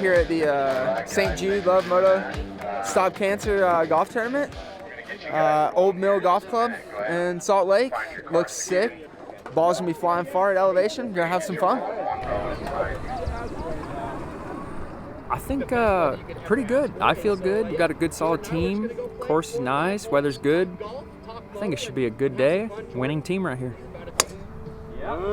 here at the St. Jude Love Moto Stop Cancer golf tournament. Old Mill Golf Club in Salt Lake. Looks sick. Ball's gonna be flying far at elevation. Gonna have some fun. I think pretty good. I feel good. We've got a good solid team. Course is nice. Weather's good. I think it should be a good day. Winning team right here.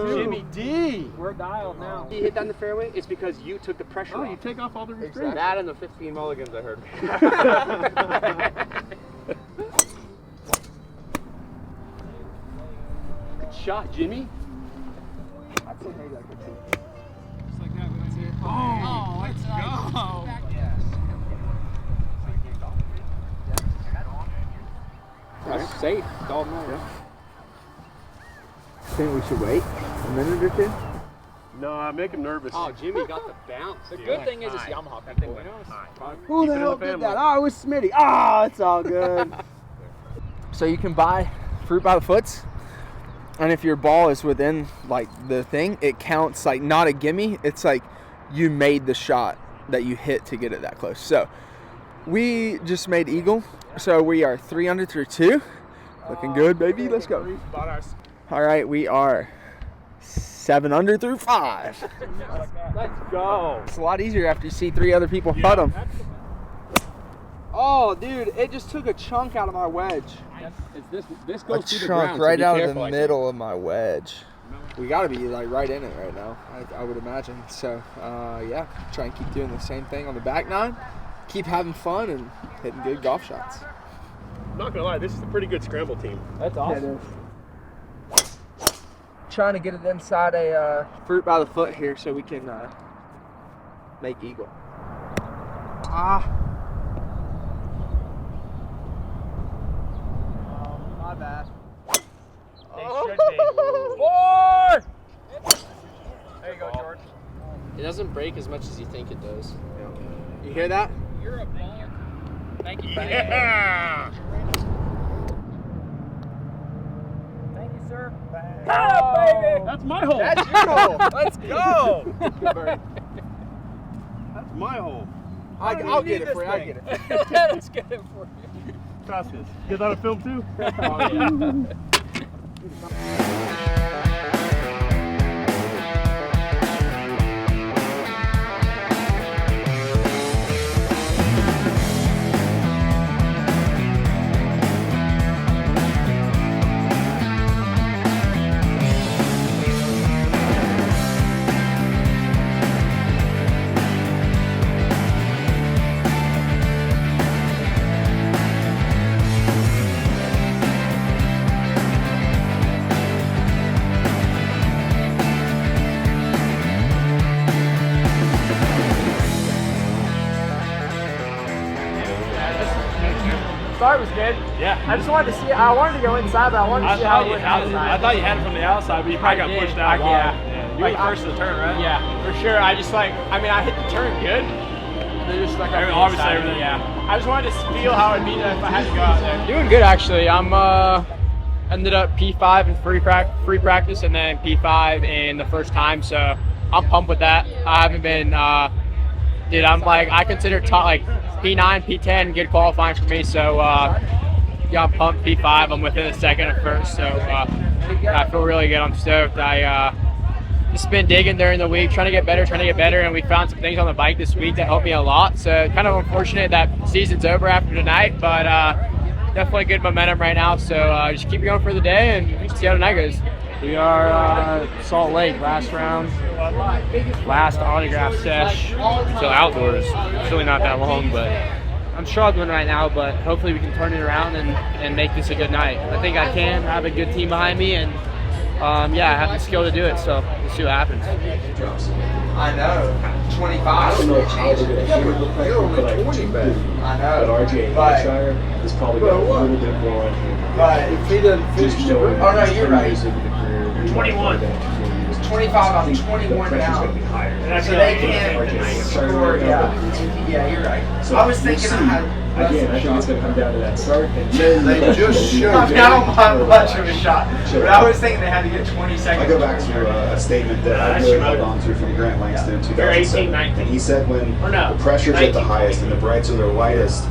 Jimmy D. We're dialed now. You hit that in the fairway, it's because you took the pressure off. You take off all the restraints. That and the 15 mulligans, I heard. Good shot, Jimmy. Just like that, that's it. Oh, let's go. That's safe. Dog no. Think we should wait a minute or two? No, I make him nervous. Oh, Jimmy got the bounce. The good thing is it's Yamaha people, you know? Who the hell did that? Oh, it was Smitty. Oh, it's all good. So you can buy fruit by the foots, and if your ball is within like the thing, it counts like not a gimme. It's like you made the shot that you hit to get it that close. So we just made eagle. So we are 3 under through 2. Looking good, baby. Let's go. All right, we are 7 under through 5. Let's go. It's a lot easier after you see 3 other people putt them. Oh, dude, it just took a chunk out of my wedge. This goes through the Chunk ground, right so out be of the careful, middle of my wedge. We got to be like right in it right now, I would imagine. So, yeah, try and keep doing the same thing on the back 9. Keep having fun and hitting good golf shots. I'm not gonna lie, this is a pretty good scramble team. That's awesome. Trying to get it inside a fruit by the foot here so we can make eagle. My bad. Four! There you go, George. It doesn't break as much as you think it does. You hear that? You're a baller. Thank you, Yeah! Thank you, sir. baby! That's my hole. That's your hole. Let's go. That's my hole. I'll get it for you. I'll get it. Let's get it for you. Trust this. Get that on film too? Oh, yeah. Start was good. Yeah. I just wanted to see. I wanted to go inside, but I wanted to see how it went outside. I thought you had it from the outside, but you probably got pushed out. Yeah. You were the first to the turn, right? Yeah, for sure. I just I hit the turn good. They're just like Obviously, everything. Yeah. I just wanted to feel how it'd be if I had to go out there. Doing good actually. I'm ended up P5 in free practice and then P5 in the first time. So I'm pumped with that. I haven't been. Dude, I consider top P9, P10 good qualifying for me. So yeah, I'm pumped. P5. I'm within a second of first. So I feel really good. I'm stoked. I just been digging during the week, trying to get better, and we found some things on the bike this week that helped me a lot. So kind of unfortunate that the season's over after tonight, but definitely good momentum right now. So just keep going for the day and see how tonight goes. We are Salt Lake, last round, last autograph sesh. Still outdoors. It's really not that long, but I'm struggling right now, but hopefully we can turn it around and make this a good night. I think I can. I have a good team behind me, and yeah, I have the skill to do it, so we'll see what happens. I know. 25. I don't know how they're going to do it. You're only 20, but I know. But RJ Hampshire is probably got a little bit more on him. But if he doesn't finish the oh, no, you're right. 21. 25 on 21 now. So they can't score. Yeah, you're right. I was thinking I had Again, I think it's going to come down to that start. And They just showed. I mean, I don't mind much of a shot, but I was thinking they had to get 20 seconds. I go back to a statement that I really held on to from Grant Langston in 2007. And he said when the pressure's at the highest and the brights are their lightest.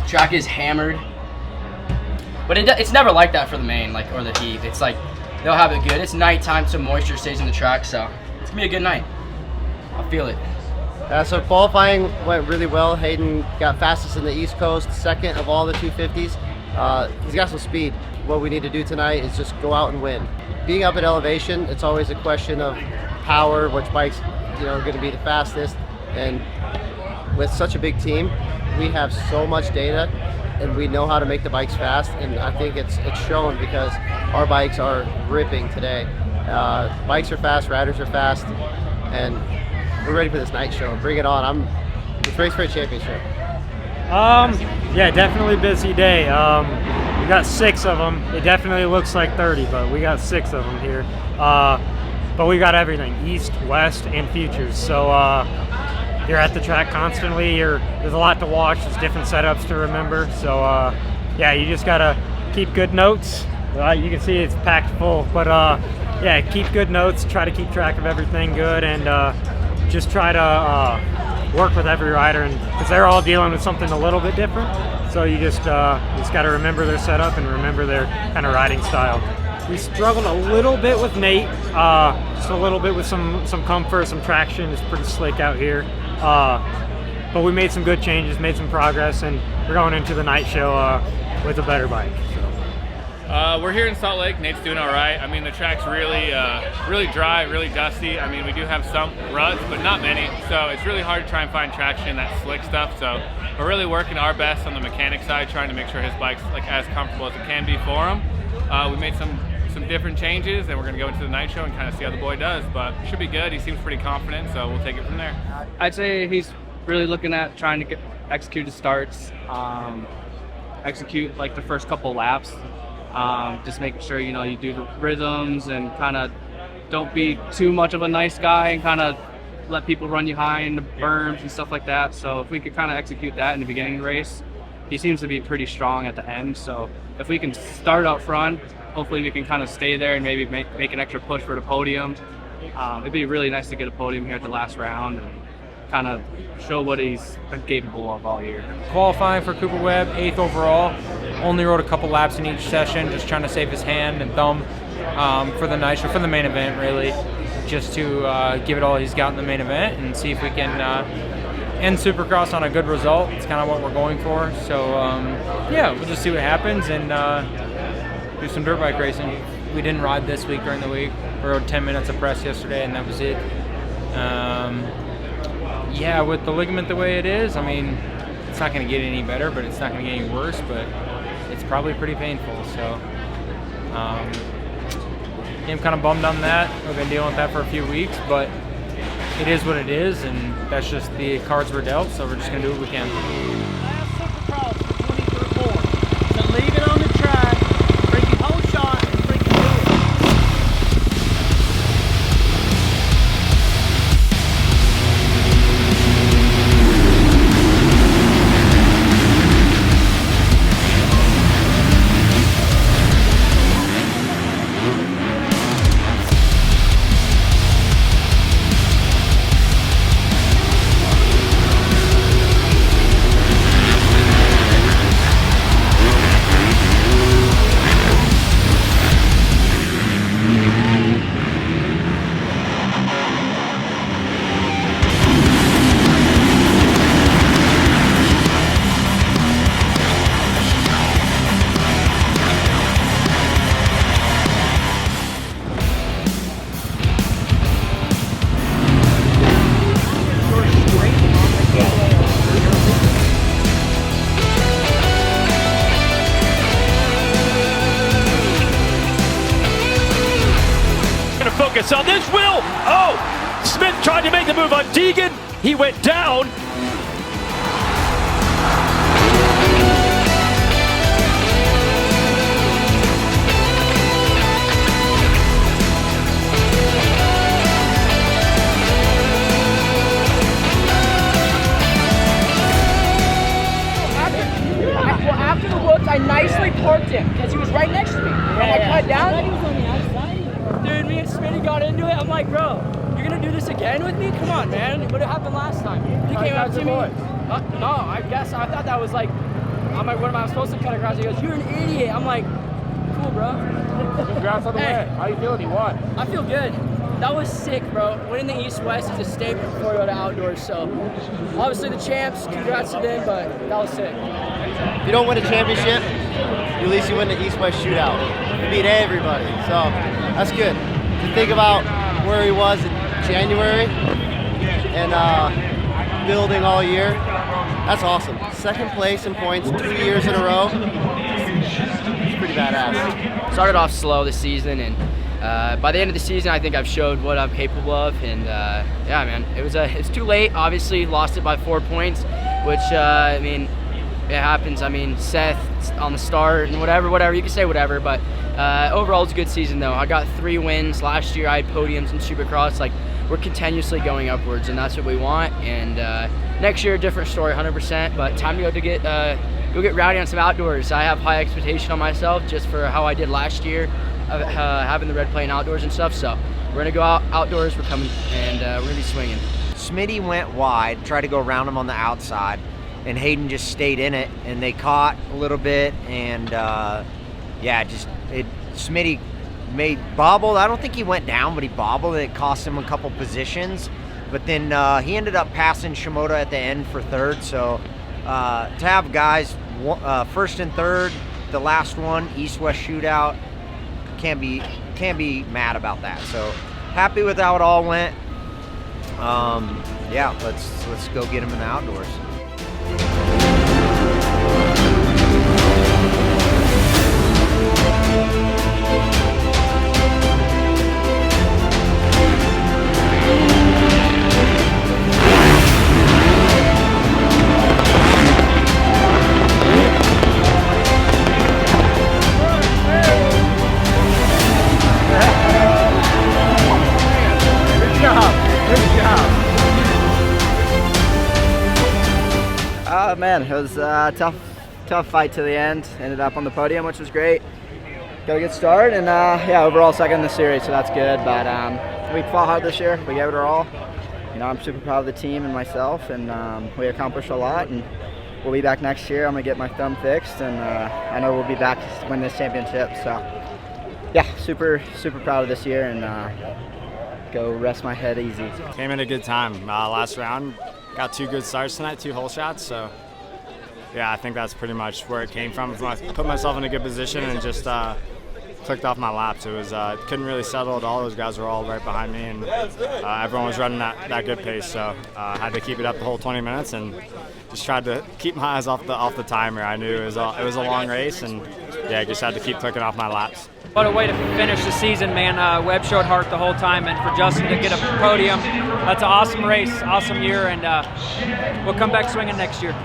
Track is hammered, but it's never like that for the main, like, or the heat. It's like they'll have it good. It's nighttime, so moisture stays in the track, so it's gonna be a good night. I feel it. So qualifying went really well. Haiden got fastest in the East Coast, second of all the 250s. He's got some speed. What we need to do tonight is just go out and win. Being up at elevation, it's always a question of power, which bike's are going to be the fastest. And with such a big team, we have so much data, and we know how to make the bikes fast. And I think it's shown because our bikes are ripping today. Bikes are fast, riders are fast, and we're ready for this night show. Bring it on. It's Race for a Championship. Yeah, definitely busy day. We got 6 of them. It definitely looks like 30, but we got 6 of them here. But we got everything, east, west, and futures. So you're at the track constantly. There's a lot to watch. There's different setups to remember. So yeah, you just gotta keep good notes. You can see it's packed full, but yeah, keep good notes. Try to keep track of everything good, and just try to work with every rider, and because they're all dealing with something a little bit different. So you just got to remember their setup and remember their kind of riding style. We struggled a little bit with Nate, just a little bit with some comfort, some traction. It's pretty slick out here, but we made some good changes, made some progress, and we're going into the night show with a better bike. We're here in Salt Lake. Nate's doing all right. I mean, the track's really dry, really dusty. I mean, we do have some ruts, but not many. So it's really hard to try and find traction in that slick stuff. So we're really working our best on the mechanic side, trying to make sure his bike's like as comfortable as it can be for him. We made some different changes, and we're going to go into the night show and kind of see how the boy does. But it should be good. He seems pretty confident, so we'll take it from there. I'd say he's really looking at trying to execute his starts, execute like the first couple laps. Just making sure you do the rhythms and kind of don't be too much of a nice guy and kind of let people run you high in the berms and stuff like that. So if we could kind of execute that in the beginning of the race, he seems to be pretty strong at the end. So if we can start out front, hopefully we can kind of stay there and maybe make an extra push for the podium. It'd be really nice to get a podium here at the last round and kind of show what he's been capable of all year. Qualifying for Cooper Webb, 8th overall. Only rode a couple laps in each session, just trying to save his hand and thumb for the night show, for the main event really, just to give it all he's got in the main event and see if we can end Supercross on a good result. It's kind of what we're going for. So yeah, we'll just see what happens and do some dirt bike racing. We didn't ride this week during the week. We rode 10 minutes of press yesterday and that was it. Yeah, with the ligament the way it is, I mean, it's not going to get any better, but it's not going to get any worse, but it's probably pretty painful. So I'm kind of bummed on that. We've been dealing with that for a few weeks, but it is what it is, and that's just the cards we're dealt, so we're just going to do what we can. Last Supercross for 2024. So leave it on the track, freaking whole shot, and freaking do it. Focus on this, Will. Oh, Smith tried to make the move on Deegan. He went down. after the whoops, I nicely parked him because he was right next to me. I'm like, cut down. I thought he was on the outside. Dude, me and Smitty got into it. I'm like, bro, you're gonna do this again with me? Come on, man. What happened last time? He came up to me. No, I guess I thought that was like, I'm like, what am I supposed to cut across? He goes, you're an idiot. I'm like, cool, bro. Congrats on the win. How you feeling? You won. I feel good. That was sick, bro. Winning the East-West is a statement before you go to outdoors. So, obviously the champs, congrats to them, but that was sick. If you don't win a championship, at least you win the East-West Shootout. You beat everybody, so that's good. To think about where he was in January and building all year, that's awesome. Second place in points 2 years in a row. It's pretty badass. Started off slow this season, and by the end of the season, I think I've showed what I'm capable of. And yeah, man, it's too late. Obviously, lost it by 4 points, which I mean, it happens. I mean, Seth on the start and whatever. You can say whatever, but overall, it's a good season though. I got 3 wins last year. I had podiums in Supercross. Like, we're continuously going upwards, and that's what we want. And next year, a different story, 100%. But time to go get rowdy on some outdoors. I have high expectation on myself just for how I did last year, having the red playing outdoors and stuff. So we're gonna go outdoors. We're coming, and we're gonna be swinging. Smitty went wide, tried to go around him on the outside, and Haiden just stayed in it, and they caught a little bit, and Smitty bobbled. I don't think he went down, but he bobbled, and it cost him a couple positions. But then he ended up passing Shimoda at the end for third. So to have guys first and third, the last one, East-West Shootout, can't be mad about that. So happy with how it all went. Yeah, let's go get him in the outdoors. Man, it was a tough fight to the end. Ended up on the podium, which was great. Got a good start, and yeah, overall second in the series, so that's good. But we fought hard this year. We gave it our all. You know, I'm super proud of the team and myself, and we accomplished a lot. And we'll be back next year. I'm gonna get my thumb fixed, and I know we'll be back to win this championship. So yeah, super proud of this year, and go rest my head easy. Came in a good time. Last round, got 2 good starts tonight, 2 hole shots. So yeah, I think that's pretty much where it came from. I put myself in a good position and just clicked off my laps. It was couldn't really settle at all. Those guys were all right behind me, and everyone was running that good pace. So I had to keep it up the whole 20 minutes and just tried to keep my eyes off the timer. I knew it was a long race, and yeah, just had to keep clicking off my laps. What a way to finish the season, man. Webb showed heart the whole time, and for Justin to get a podium, that's an awesome race, awesome year, and we'll come back swinging next year.